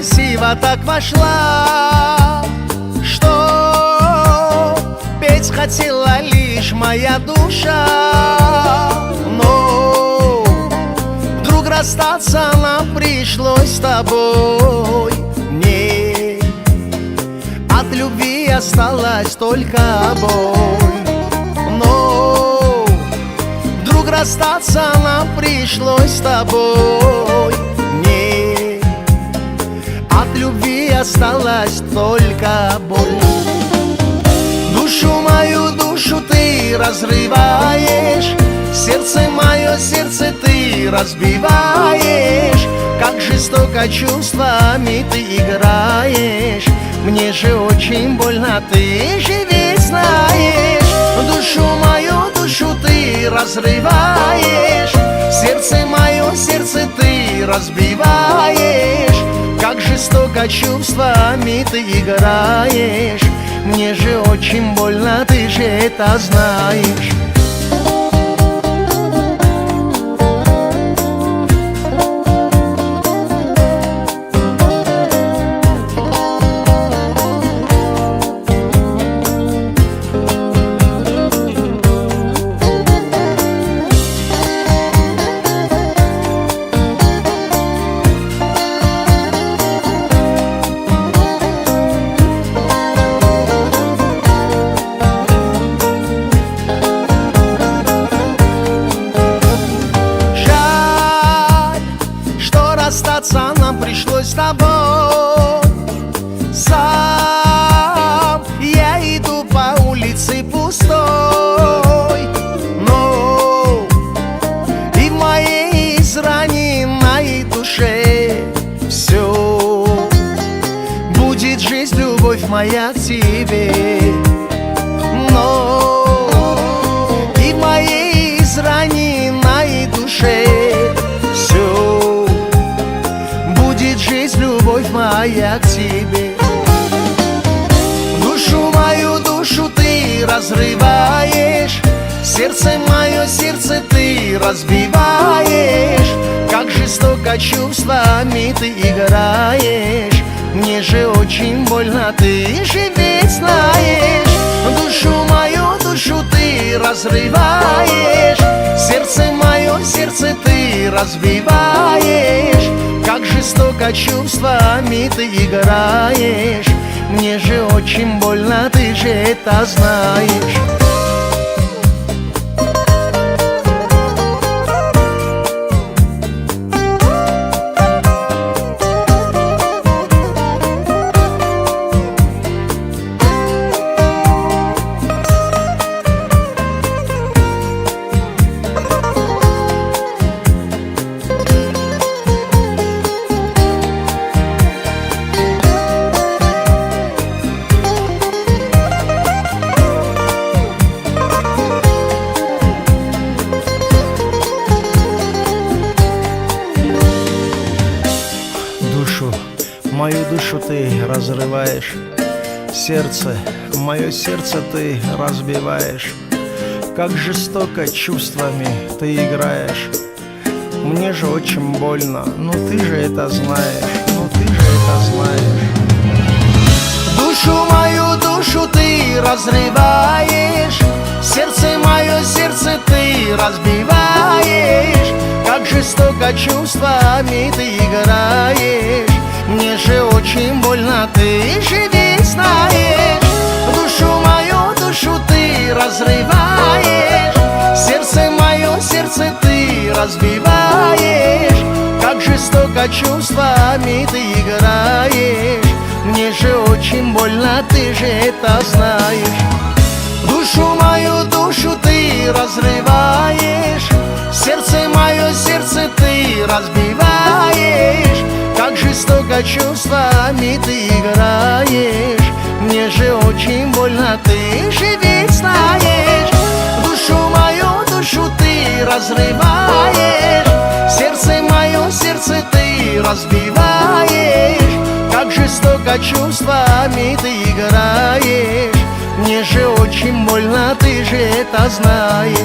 красиво так вошла, что петь хотела лишь моя душа. Но вдруг расстаться нам пришлось с тобой. Не, от любви осталась только боль. Но вдруг расстаться нам пришлось с тобой. Не, от любви осталась только боль. Душу мою, душу ты разрываешь, сердце мое, сердце ты разбиваешь. Как жестоко чувствами ты играешь, мне же очень больно, ты же ведь знаешь. Душу мою, душу ты разрываешь, сердце мое, сердце ты разбиваешь. Как жестоко чувствами ты играешь, мне же очень больно, ты же это знаешь. Расстаться нам пришлось с тобой. Сам я иду по улице пустой, но и в моей израненной душе все будет жизнь, любовь моя к тебе. Но и в моей израненной душе все будет жизнь, любовь моя к тебе. Душу мою, душу ты разрываешь, сердце мое, сердце ты разбиваешь. Как жестоко чувствами ты играешь, мне же очень больно, ты же ведь знаешь. Душу мою, душу ты разрываешь, сердце мое, сердце ты разбиваешь. Как жестоко чувствами ты играешь, мне же очень больно, ты же это знаешь. Мою душу ты разрываешь, сердце, мое сердце ты разбиваешь. Как жестоко чувствами ты играешь, мне же очень больно, ну ты же это знаешь, ну ты же это знаешь. Душу мою, душу ты разрываешь, сердце мое, сердце ты разбиваешь. Как жестоко чувствами ты играешь, мне же очень больно, ты же ведь знаешь. Душу мою, душу ты разрываешь, сердце мое, сердце ты разбиваешь. Как жестоко чувствами ты играешь, мне же очень больно, ты же это знаешь. Душу мою, душу ты разрываешь, сердце мое, сердце ты разбиваешь. Как жестоко чувствами ты играешь, мне же очень больно, ты же ведь знаешь. Душу мою, душу ты разрываешь, сердце мое, сердце ты разбиваешь. Как жестоко чувствами ты играешь, мне же очень больно, ты же это знаешь.